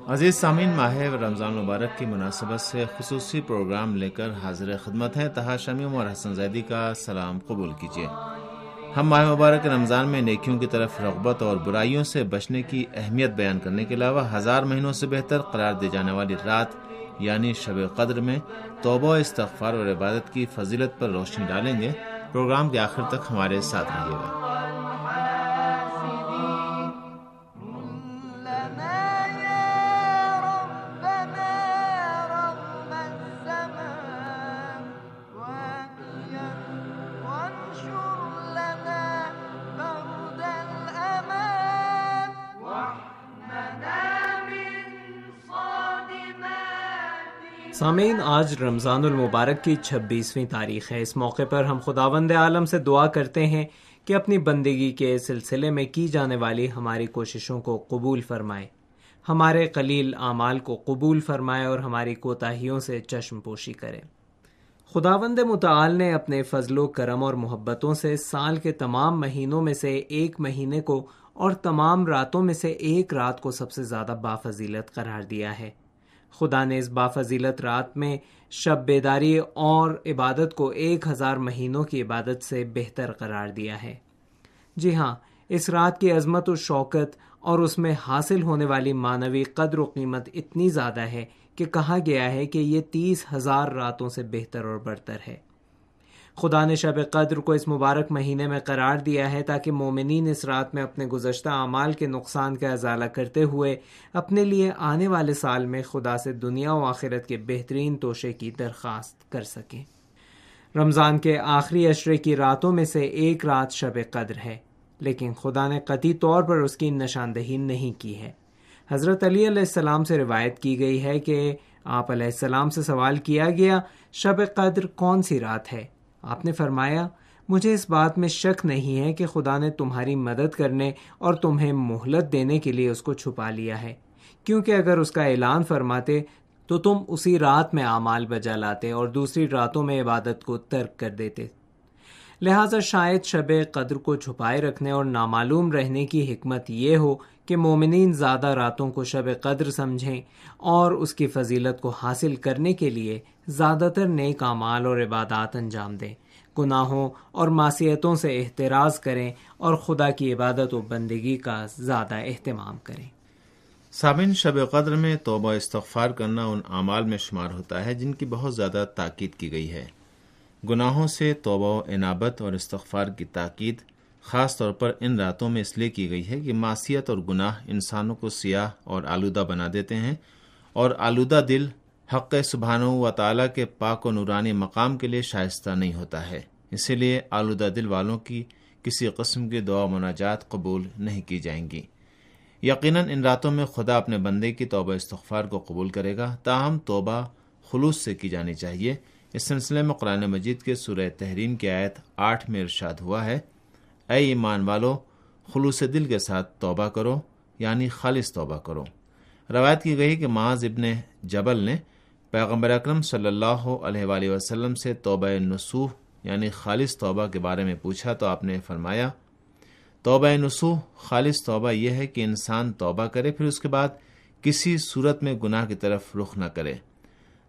عزیز سامعین، ماہ رمضان مبارک کی مناسبت سے خصوصی پروگرام لے کر حاضر خدمت ہیں. طہا شمیم اور حسن زیدی کا سلام قبول کیجیے. ہم ماہ مبارک رمضان میں نیکیوں کی طرف رغبت اور برائیوں سے بچنے کی اہمیت بیان کرنے کے علاوہ 1000 مہینوں سے بہتر قرار دی جانے والی رات یعنی شب قدر میں توبہ، استغفار اور عبادت کی فضیلت پر روشنی ڈالیں گے. پروگرام کے آخر تک ہمارے ساتھ رہیے گا. سامعین، آج رمضان المبارک کی 26ویں تاریخ ہے. اس موقع پر ہم خداوند عالم سے دعا کرتے ہیں کہ اپنی بندگی کے سلسلے میں کی جانے والی ہماری کوششوں کو قبول فرمائے، ہمارے قلیل اعمال کو قبول فرمائے اور ہماری کوتاہیوں سے چشم پوشی کرے. خداوند متعال نے اپنے فضل و کرم اور محبتوں سے سال کے تمام مہینوں میں سے ایک مہینے کو اور تمام راتوں میں سے ایک رات کو سب سے زیادہ بافضیلت قرار دیا ہے. خدا نے اس بافضیلت رات میں شب بیداری اور عبادت کو 1000 مہینوں کی عبادت سے بہتر قرار دیا ہے. جی ہاں، اس رات کی عظمت و شوکت اور اس میں حاصل ہونے والی معنوی قدر و قیمت اتنی زیادہ ہے کہ کہا گیا ہے کہ یہ 30,000 راتوں سے بہتر اور برتر ہے. خدا نے شب قدر کو اس مبارک مہینے میں قرار دیا ہے تاکہ مومنین اس رات میں اپنے گزشتہ اعمال کے نقصان کا ازالہ کرتے ہوئے اپنے لیے آنے والے سال میں خدا سے دنیا و آخرت کے بہترین توشے کی درخواست کر سکیں. رمضان کے آخری عشرے کی راتوں میں سے ایک رات شب قدر ہے، لیکن خدا نے قطعی طور پر اس کی نشاندہی نہیں کی ہے. حضرت علی علیہ السلام سے روایت کی گئی ہے کہ آپ علیہ السلام سے سوال کیا گیا، شب قدر کون سی رات ہے؟ آپ نے فرمایا، مجھے اس بات میں شک نہیں ہے کہ خدا نے تمہاری مدد کرنے اور تمہیں مہلت دینے کے لیے اس کو چھپا لیا ہے، کیونکہ اگر اس کا اعلان فرماتے تو تم اسی رات میں اعمال بجا لاتے اور دوسری راتوں میں عبادت کو ترک کر دیتے. لہٰذا شاید شب قدر کو چھپائے رکھنے اور نامعلوم رہنے کی حکمت یہ ہو کہ مومنین زیادہ راتوں کو شب قدر سمجھیں اور اس کی فضیلت کو حاصل کرنے کے لیے زیادہ تر نیک اعمال اور عبادات انجام دیں، گناہوں اور معصیتوں سے احتراز کریں اور خدا کی عبادت و بندگی کا زیادہ اہتمام کریں. سامعین، شب قدر میں توبہ استغفار کرنا ان اعمال میں شمار ہوتا ہے جن کی بہت زیادہ تاکید کی گئی ہے. گناہوں سے توبہ و انابت اور استغفار کی تاکید خاص طور پر ان راتوں میں اس لیے کی گئی ہے کہ معصیت اور گناہ انسانوں کو سیاہ اور آلودہ بنا دیتے ہیں، اور آلودہ دل حق سبحانہ و تعالیٰ کے پاک و نورانی مقام کے لیے شائستہ نہیں ہوتا ہے. اسی لیے آلودہ دل والوں کی کسی قسم کی دعا و مناجات قبول نہیں کی جائیں گی. یقیناً ان راتوں میں خدا اپنے بندے کی توبہ استغفار کو قبول کرے گا، تاہم توبہ خلوص سے کی جانی چاہیے. اس سلسلے میں قرآن مجید کے سورہ تحریم کی آیت 8 میں ارشاد ہوا ہے، اے ایمان والو، خلوص دل کے ساتھ توبہ کرو، یعنی خالص توبہ کرو. روایت کی گئی کہ معاذ ابن جبل نے پیغمبر اکرم صلی اللہ علیہ وآلہ وسلم سے توبہ نصوح یعنی خالص توبہ کے بارے میں پوچھا تو آپ نے فرمایا، توبہ نصوح خالص توبہ یہ ہے کہ انسان توبہ کرے پھر اس کے بعد کسی صورت میں گناہ کی طرف رخ نہ کرے.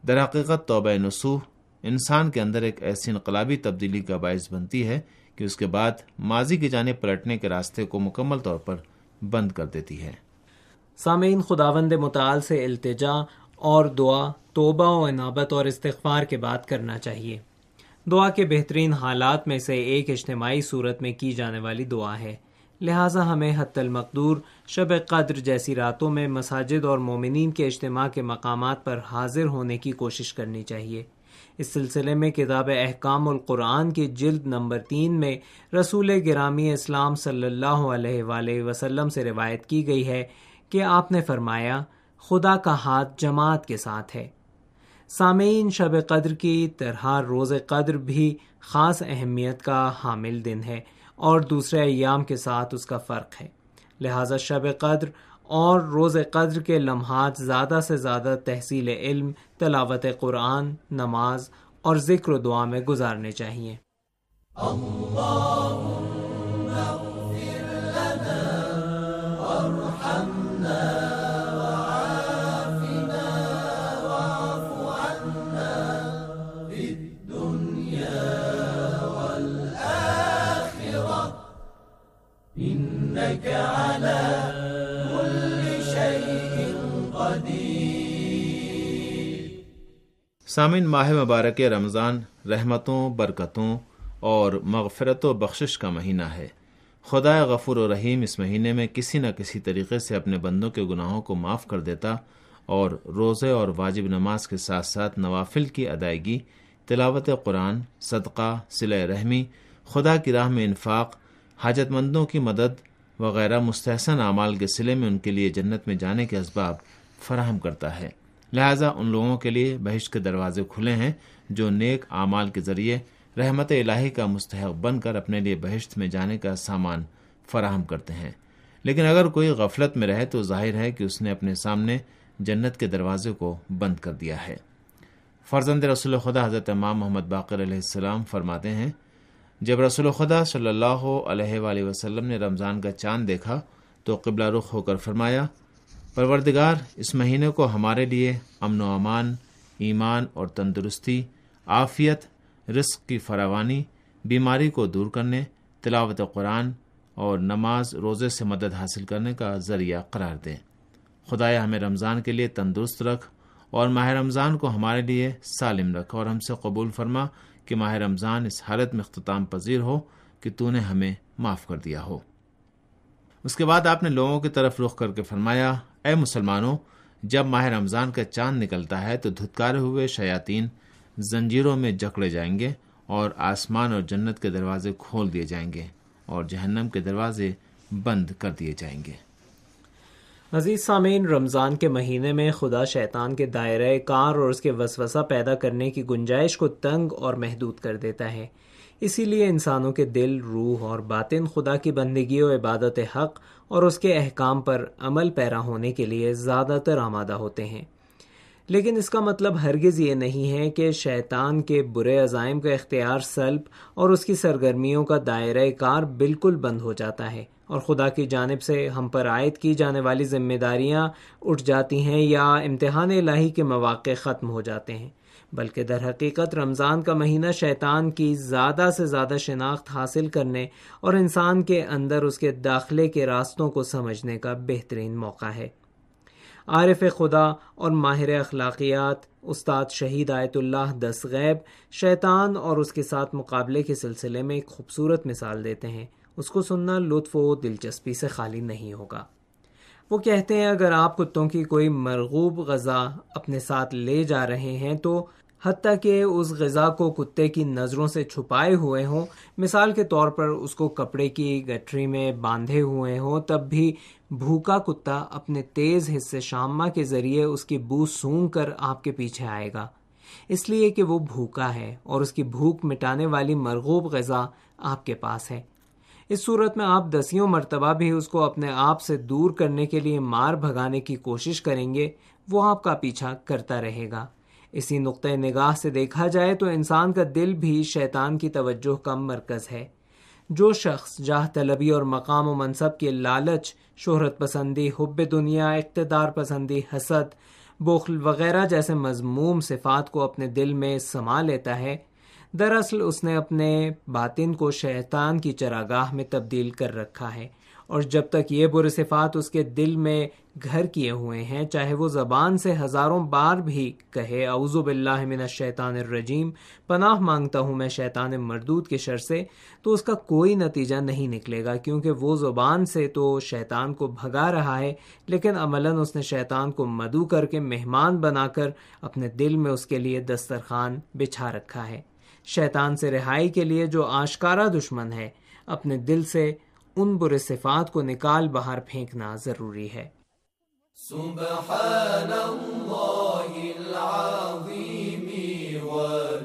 در حقیقت توبہ نصوح انسان کے اندر ایک ایسی انقلابی تبدیلی کا باعث بنتی ہے کہ اس کے بعد ماضی کی جانب پلٹنے کے راستے کو مکمل طور پر بند کر دیتی ہے. سامعین، خداوند متعال سے التجا اور دعا توبہ و انابت اور استغفار کے بعد کرنا چاہیے. دعا کے بہترین حالات میں سے ایک اجتماعی صورت میں کی جانے والی دعا ہے، لہٰذا ہمیں حتی المقدور شب قدر جیسی راتوں میں مساجد اور مومنین کے اجتماع کے مقامات پر حاضر ہونے کی کوشش کرنی چاہیے. اس سلسلے میں کتاب احکام القرآن کی جلد نمبر 3 میں رسول گرامی اسلام صلی اللہ علیہ وآلہ وسلم سے روایت کی گئی ہے کہ آپ نے فرمایا، خدا کا ہاتھ جماعت کے ساتھ ہے. سامعین، شب قدر کی طرح روز قدر بھی خاص اہمیت کا حامل دن ہے اور دوسرے ایام کے ساتھ اس کا فرق ہے. لہٰذا شب قدر اور روز قدر کے لمحات زیادہ سے زیادہ تحصیل علم، تلاوت قرآن، نماز اور ذکر و دعا میں گزارنے چاہیے. سامعین، ماہ مبارک رمضان رحمتوں، برکتوں اور مغفرت و بخشش کا مہینہ ہے۔ خدا غفور و رحیم اس مہینے میں کسی نہ کسی طریقے سے اپنے بندوں کے گناہوں کو معاف کر دیتا اور روزے اور واجب نماز کے ساتھ ساتھ نوافل کی ادائیگی، تلاوت قرآن، صدقہ، صلہ رحمی، خدا کی راہ میں انفاق، حاجت مندوں کی مدد وغیرہ مستحسن اعمال کے صلے میں ان کے لیے جنت میں جانے کے اسباب فراہم کرتا ہے۔ لہٰذا ان لوگوں کے لیے بہشت کے دروازے کھلے ہیں جو نیک اعمال کے ذریعے رحمت الہی کا مستحق بن کر اپنے لیے بہشت میں جانے کا سامان فراہم کرتے ہیں۔ لیکن اگر کوئی غفلت میں رہے تو ظاہر ہے کہ اس نے اپنے سامنے جنت کے دروازے کو بند کر دیا ہے۔ فرزند رسول خدا حضرت امام محمد باقر علیہ السلام فرماتے ہیں، جب رسول خدا صلی اللہ علیہ وآلہ وسلم نے رمضان کا چاند دیکھا تو قبلہ رخ ہو کر فرمایا، پروردگار، اس مہینے کو ہمارے لیے امن و امان، ایمان اور تندرستی، عافیت، رزق کی فراوانی، بیماری کو دور کرنے، تلاوت قرآن اور نماز روزے سے مدد حاصل کرنے کا ذریعہ قرار دیں۔ خدایا ہمیں رمضان کے لیے تندرست رکھ اور ماہ رمضان کو ہمارے لیے سالم رکھ، اور ہم سے قبول فرما کہ ماہ رمضان اس حالت میں اختتام پذیر ہو کہ تو نے ہمیں معاف کر دیا ہو۔ اس کے بعد آپ نے لوگوں کی طرف رخ کر کے فرمایا، اے مسلمانوں، جب ماہ رمضان کا چاند نکلتا ہے تو دھتکارے ہوئے شیاطین زنجیروں میں جکڑے جائیں گے اور آسمان اور جنت کے دروازے کھول دیے جائیں گے اور جہنم کے دروازے بند کر دیے جائیں گے۔ عزیز سامعین، رمضان کے مہینے میں خدا شیطان کے دائرہ کار اور اس کے وسوسہ پیدا کرنے کی گنجائش کو تنگ اور محدود کر دیتا ہے۔ اسی لیے انسانوں کے دل، روح اور باطن خدا کی بندگی و عبادت حق اور اس کے احکام پر عمل پیرا ہونے کے لیے زیادہ تر آمادہ ہوتے ہیں۔ لیکن اس کا مطلب ہرگز یہ نہیں ہے کہ شیطان کے برے عزائم کا اختیار سلب اور اس کی سرگرمیوں کا دائرہ کار بالکل بند ہو جاتا ہے اور خدا کی جانب سے ہم پر عائد کی جانے والی ذمہ داریاں اٹھ جاتی ہیں یا امتحان الہی کے مواقع ختم ہو جاتے ہیں، بلکہ در حقیقت رمضان کا مہینہ شیطان کی زیادہ سے زیادہ شناخت حاصل کرنے اور انسان کے اندر اس کے داخلے کے راستوں کو سمجھنے کا بہترین موقع ہے۔ عارف خدا اور ماہر اخلاقیات استاد شہید آیت اللہ دستغیب شیطان اور اس کے ساتھ مقابلے کے سلسلے میں ایک خوبصورت مثال دیتے ہیں۔ اس کو سننا لطف و دلچسپی سے خالی نہیں ہوگا۔ وہ کہتے ہیں، اگر آپ کتوں کی کوئی مرغوب غذا اپنے ساتھ لے جا رہے ہیں تو حتیٰ کہ اس غذا کو کتے کی نظروں سے چھپائے ہوئے ہوں، مثال کے طور پر اس کو کپڑے کی گٹھری میں باندھے ہوئے ہوں، تب بھی بھوکا کتا اپنے تیز حصے شامہ کے ذریعے اس کی بو سونگھ کر آپ کے پیچھے آئے گا، اس لیے کہ وہ بھوکا ہے اور اس کی بھوک مٹانے والی مرغوب غذا آپ کے پاس ہے۔ اس صورت میں آپ دسیوں مرتبہ بھی اس کو اپنے آپ سے دور کرنے کے لیے مار بھگانے کی کوشش کریں گے، وہ آپ کا پیچھا کرتا رہے گا۔ اسی نقطۂ نگاہ سے دیکھا جائے تو انسان کا دل بھی شیطان کی توجہ کا مرکز ہے۔ جو شخص جاہ طلبی اور مقام و منصب کے لالچ، شہرت پسندی، حب دنیا، اقتدار پسندی، حسد، بخل وغیرہ جیسے مذموم صفات کو اپنے دل میں سما لیتا ہے، دراصل اس نے اپنے باطن کو شیطان کی چراگاہ میں تبدیل کر رکھا ہے، اور جب تک یہ برے صفات اس کے دل میں گھر کیے ہوئے ہیں، چاہے وہ زبان سے ہزاروں بار بھی کہے اعوذ باللہ من الشیطان الرجیم، پناہ مانگتا ہوں میں شیطان مردود کے شر سے، تو اس کا کوئی نتیجہ نہیں نکلے گا، کیونکہ وہ زبان سے تو شیطان کو بھگا رہا ہے، لیکن عملاً اس نے شیطان کو مدعو کر کے مہمان بنا کر اپنے دل میں اس کے لیے دسترخوان بچھا رکھا ہے۔ شیطان سے رہائی کے لیے جو آشکارا دشمن ہے، اپنے دل سے ان برے صفات کو نکال باہر پھینکنا ضروری ہے۔ سبحان اللہ العظیم و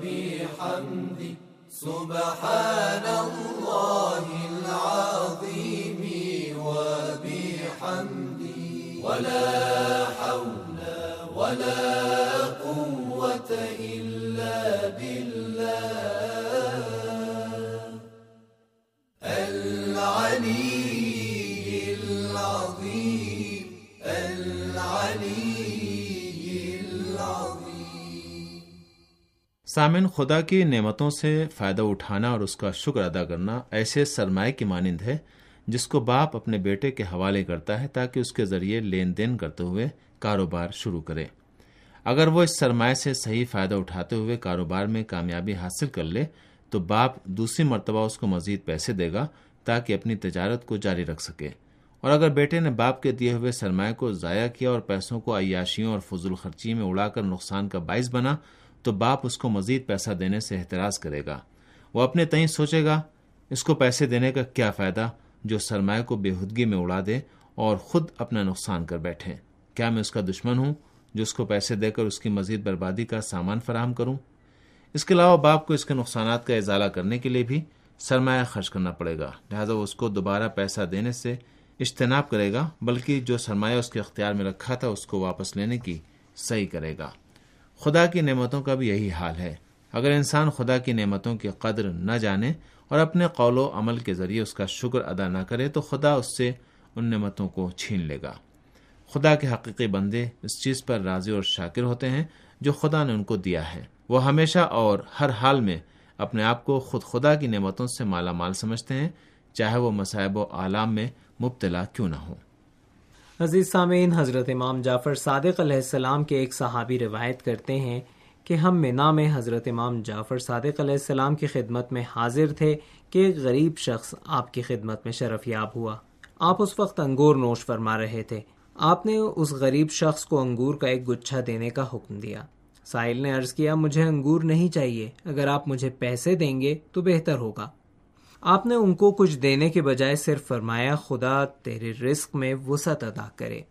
بحمدہ، سبحان اللہ العظیم و بحمدہ، ولا حول ولا قوة الا باللہ العلی العظیم العلی العظیم۔ سامن، خدا کی نعمتوں سے فائدہ اٹھانا اور اس کا شکر ادا کرنا ایسے سرمایہ کی مانند ہے جس کو باپ اپنے بیٹے کے حوالے کرتا ہے تاکہ اس کے ذریعے لین دین کرتے ہوئے کاروبار شروع کرے۔ اگر وہ اس سرمایہ سے صحیح فائدہ اٹھاتے ہوئے کاروبار میں کامیابی حاصل کر لے تو باپ دوسری مرتبہ اس کو مزید پیسے دے گا تاکہ اپنی تجارت کو جاری رکھ سکے، اور اگر بیٹے نے باپ کے دیے ہوئے سرمایہ کو ضائع کیا اور پیسوں کو عیاشیوں اور فضول خرچی میں اڑا کر نقصان کا باعث بنا تو باپ اس کو مزید پیسہ دینے سے احتراز کرے گا۔ وہ اپنے تئیں سوچے گا اس کو پیسے دینے کا کیا فائدہ جو سرمایہ کو بےہودگی میں اڑا دے اور خود اپنا نقصان کر بیٹھے۔ کیا میں اس کا دشمن ہوں جو اس کو پیسے دے کر اس کی مزید بربادی کا سامان فراہم کروں؟ اس کے علاوہ باپ کو اس کے نقصانات کا ازالہ کرنے کے لیے بھی سرمایہ خرچ کرنا پڑے گا، لہذا وہ اس کو دوبارہ پیسہ دینے سے اجتناب کرے گا، بلکہ جو سرمایہ اس کے اختیار میں رکھا تھا اس کو واپس لینے کی صحیح کرے گا۔ خدا کی نعمتوں کا بھی یہی حال ہے۔ اگر انسان خدا کی نعمتوں کی قدر نہ جانے اور اپنے قول و عمل کے ذریعے اس کا شکر ادا نہ کرے تو خدا اس سے ان نعمتوں کو چھین لے گا۔ خدا کے حقیقی بندے اس چیز پر راضی اور شاکر ہوتے ہیں جو خدا نے ان کو دیا ہے۔ وہ ہمیشہ اور ہر حال میں اپنے آپ کو خود خدا کی نعمتوں سے مالا مال سمجھتے ہیں، چاہے وہ مصائب و آلام میں مبتلا کیوں نہ ہو۔ عزیز سامعین، حضرت امام جعفر صادق علیہ السلام کے ایک صحابی روایت کرتے ہیں کہ ہم منا میں حضرت امام جعفر صادق علیہ السلام کی خدمت میں حاضر تھے کہ ایک غریب شخص آپ کی خدمت میں شرف یاب ہوا۔ آپ اس وقت انگور نوش فرما رہے تھے۔ آپ نے اس غریب شخص کو انگور کا ایک گچھا دینے کا حکم دیا۔ سائل نے عرض کیا، مجھے انگور نہیں چاہیے، اگر آپ مجھے پیسے دیں گے تو بہتر ہوگا۔ آپ نے ان کو کچھ دینے کے بجائے صرف فرمایا، خدا تیرے رزق میں وسعت عطا کرے۔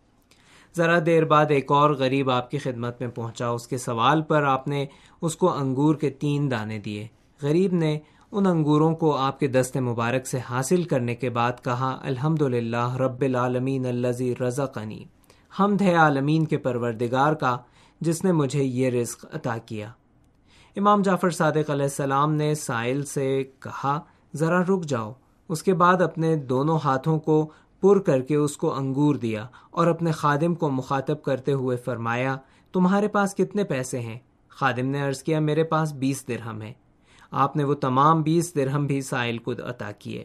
ذرا دیر بعد ایک اور غریب آپ کی خدمت میں پہنچا۔ اس کے سوال پر آپ نے اس کو انگور کے 3 دانے دیے۔ غریب نے ان انگوروں کو آپ کے دست مبارک سے حاصل کرنے کے بعد کہا، الحمدللہ رب العالمین الذی رزقنی، حمد ہے عالمین کے پروردگار کا جس نے مجھے یہ رزق عطا کیا۔ امام جعفر صادق علیہ السلام نے سائل سے کہا، ذرا رک جاؤ۔ اس کے بعد اپنے دونوں ہاتھوں کو پر کر کے اس کو انگور دیا اور اپنے خادم کو مخاطب کرتے ہوئے فرمایا، تمہارے پاس کتنے پیسے ہیں؟ خادم نے عرض کیا، میرے پاس 20 درہم ہیں۔ آپ نے وہ تمام 20 درہم بھی سائل کو عطا کیے۔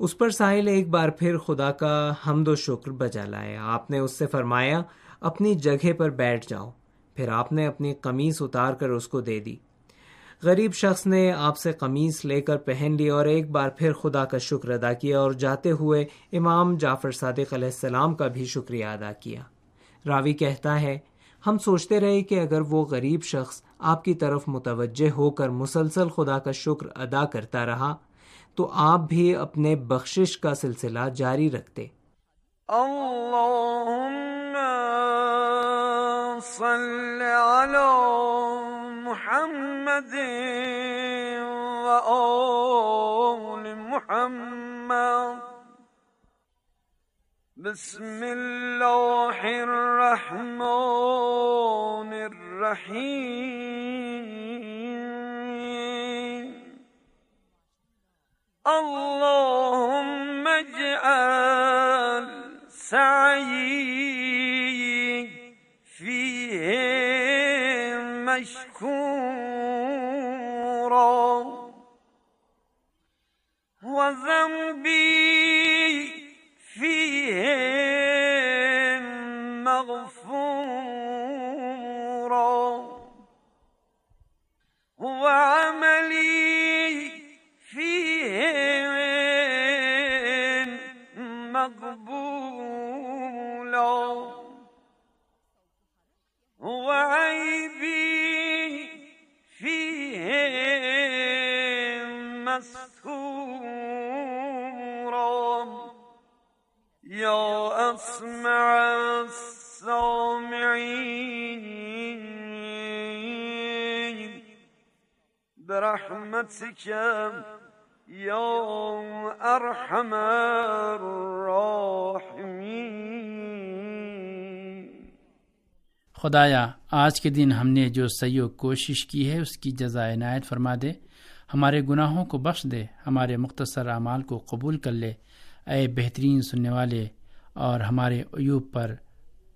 اس پر سائل ایک بار پھر خدا کا حمد و شکر بجا لایا۔ آپ نے اس سے فرمایا، اپنی جگہ پر بیٹھ جاؤ۔ پھر آپ نے اپنی قمیص اتار کر اس کو دے دی۔ غریب شخص نے آپ سے قمیص لے کر پہن لی اور ایک بار پھر خدا کا شکر ادا کیا اور جاتے ہوئے امام جعفر صادق علیہ السلام کا بھی شکریہ ادا کیا۔ راوی کہتا ہے، ہم سوچتے رہے کہ اگر وہ غریب شخص آپ کی طرف متوجہ ہو کر مسلسل خدا کا شکر ادا کرتا رہا تو آپ بھی اپنے بخشش کا سلسلہ جاری رکھتے۔ اللہم صل علی محمد و آل محمد، بسم اللہ الرحمن الرحیم، اللہم اجعل سعی فیہ مشکورا وذنبی فیہ مغفورا وعملی فیہ مقبولا وعیبی فیہ مستورا یا اسمع السامعین برحمتک یا ارحم الراحمین۔ خدایا، آج کے دن ہم نے جو سعی و کوشش کی ہے اس کی جزائے عنایت فرما دے، ہمارے گناہوں کو بخش دے، ہمارے مختصر اعمال کو قبول کر لے، اے بہترین سننے والے، اور ہمارے عیوب پر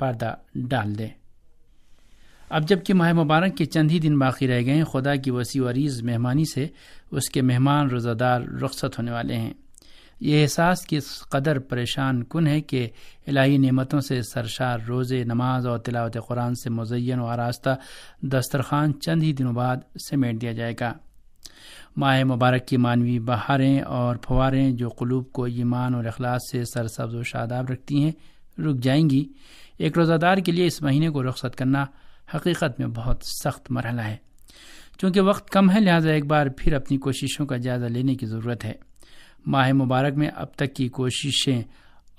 پردہ ڈال دے۔ اب جب کہ ماہ مبارک کے چند ہی دن باقی رہ گئے ہیں، خدا کی وسیع و عریض مہمانی سے اس کے مہمان روزہ دار رخصت ہونے والے ہیں۔ یہ احساس کس قدر پریشان کن ہے کہ الہی نعمتوں سے سرشار روزے، نماز اور تلاوت قرآن سے مزین و آراستہ دسترخوان چند ہی دنوں بعد سمیٹ دیا جائے گا۔ ماہ مبارک کی معنوی بہاریں اور پھواریں جو قلوب کو ایمان اور اخلاص سے سرسبز و شاداب رکھتی ہیں رک جائیں گی۔ ایک روزہ دار کے لیے اس مہینے کو رخصت کرنا حقیقت میں بہت سخت مرحلہ ہے۔ چونکہ وقت کم ہے لہٰذا ایک بار پھر اپنی کوششوں کا جائزہ لینے کی ضرورت ہے۔ ماہ مبارک میں اب تک کی کوششیں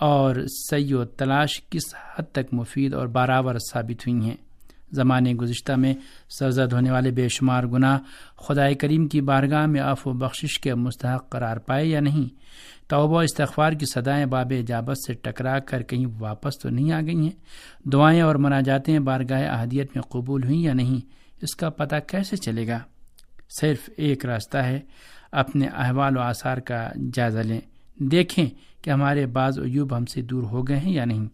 اور سعی و تلاش کس حد تک مفید اور برابر ثابت ہوئی ہیں۔ زمانے گزشتہ میں سرزد ہونے والے بے شمار گناہ خدائے کریم کی بارگاہ میں عفو و بخشش کے مستحق قرار پائے یا نہیں؟ توبہ و استغفار کی صدائیں باب اجابت سے ٹکرا کر کہیں واپس تو نہیں آ گئی ہیں؟ دعائیں اور مناجاتیں بارگاہ احدیت میں قبول ہوئیں یا نہیں؟ اس کا پتہ کیسے چلے گا؟ صرف ایک راستہ ہے، اپنے احوال و آثار کا جائزہ لیں، دیکھیں کہ ہمارے بعض عیوب ہم سے دور ہو گئے ہیں یا نہیں۔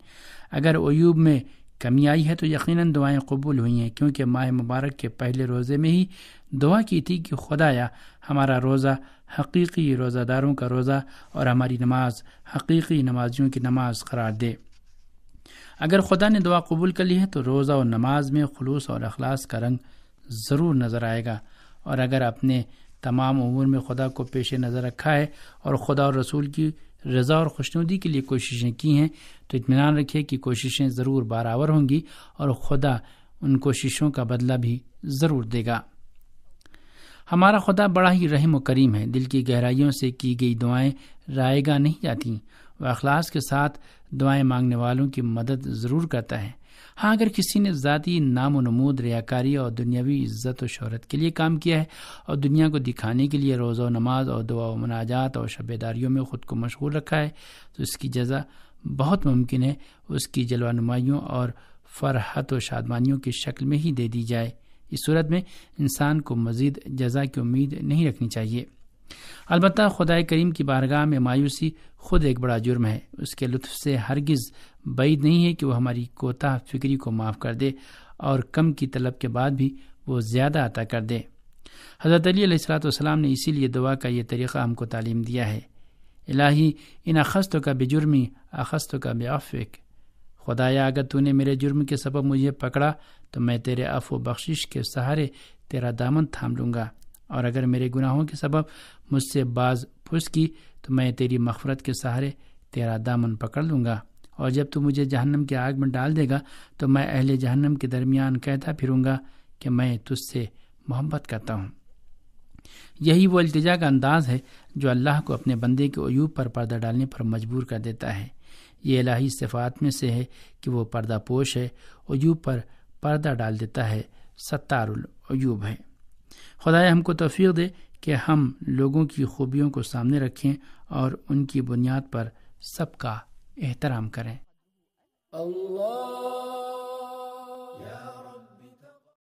اگر عیوب میں کمی آئی ہے تو یقیناً دعائیں قبول ہوئی ہیں، کیونکہ ماہ مبارک کے پہلے روزے میں ہی دعا کی تھی کہ خدایا ہمارا روزہ حقیقی روزہ داروں کا روزہ اور ہماری نماز حقیقی نمازیوں کی نماز قرار دے۔ اگر خدا نے دعا قبول کر لی ہے تو روزہ اور نماز میں خلوص اور اخلاص کا رنگ ضرور نظر آئے گا، اور اگر اپنے تمام امور میں خدا کو پیش نظر رکھا ہے اور خدا اور رسول کی رضا اور خوشنودی کے لیے کوششیں کی ہیں تو اطمینان رکھے کہ کوششیں ضرور برابر ہوں گی اور خدا ان کوششوں کا بدلہ بھی ضرور دے گا۔ ہمارا خدا بڑا ہی رحیم و کریم ہے، دل کی گہرائیوں سے کی گئی دعائیں رائے گاہ نہیں جاتی، وہ اخلاص کے ساتھ دعائیں مانگنے والوں کی مدد ضرور کرتا ہے۔ ہاں اگر کسی نے ذاتی نام و نمود، ریاکاری اور دنیاوی عزت و شہرت کے لیے کام کیا ہے اور دنیا کو دکھانے کے لیے روزہ و نماز اور دعا و مناجات اور شب داریوں میں خود کو مشغول رکھا ہے تو اس کی جزا بہت ممکن ہے اس کی جلوہ نمائیوں اور فرحت و شادمانیوں کی شکل میں ہی دے دی جائے۔ اس صورت میں انسان کو مزید جزا کی امید نہیں رکھنی چاہیے۔ البتہ خدائے کریم کی بارگاہ میں مایوسی خود ایک بڑا جرم ہے، اس کے لطف سے ہرگز بعید نہیں ہے کہ وہ ہماری کوتاہ فکری کو معاف کر دے اور کم کی طلب کے بعد بھی وہ زیادہ عطا کر دے۔ حضرت علی علیہ السلام نے اسی لیے دعا کا یہ طریقہ ہم کو تعلیم دیا ہے، الہی ان اخذتک بجرمی اخذتک بعفوک، خدایا اگر تو نے میرے جرم کے سبب مجھے پکڑا تو میں تیرے عفو و بخشش کے سہارے تیرا دامن تھام لوں گا، اور اگر میرے گناہوں کے سبب مجھ سے باز پھس کی تو میں تیری مغفرت کے سہارے تیرا دامن پکڑ لوں گا، اور جب تو مجھے جہنم کے آگ میں ڈال دے گا تو میں اہل جہنم کے درمیان کہتا پھروں گا کہ میں تجھ سے محبت کرتا ہوں۔ یہی وہ التجا کا انداز ہے جو اللہ کو اپنے بندے کے عیوب پر پردہ ڈالنے پر مجبور کر دیتا ہے۔ یہ الہی صفات میں سے ہے کہ وہ پردہ پوش ہے، عیوب پر پردہ ڈال دیتا ہے، ستار العیوب ہے۔ خدایا ہم کو توفیق دے کہ ہم لوگوں کی خوبیوں کو سامنے رکھیں اور ان کی بنیاد پر سب کا احترام کریں۔ اللہ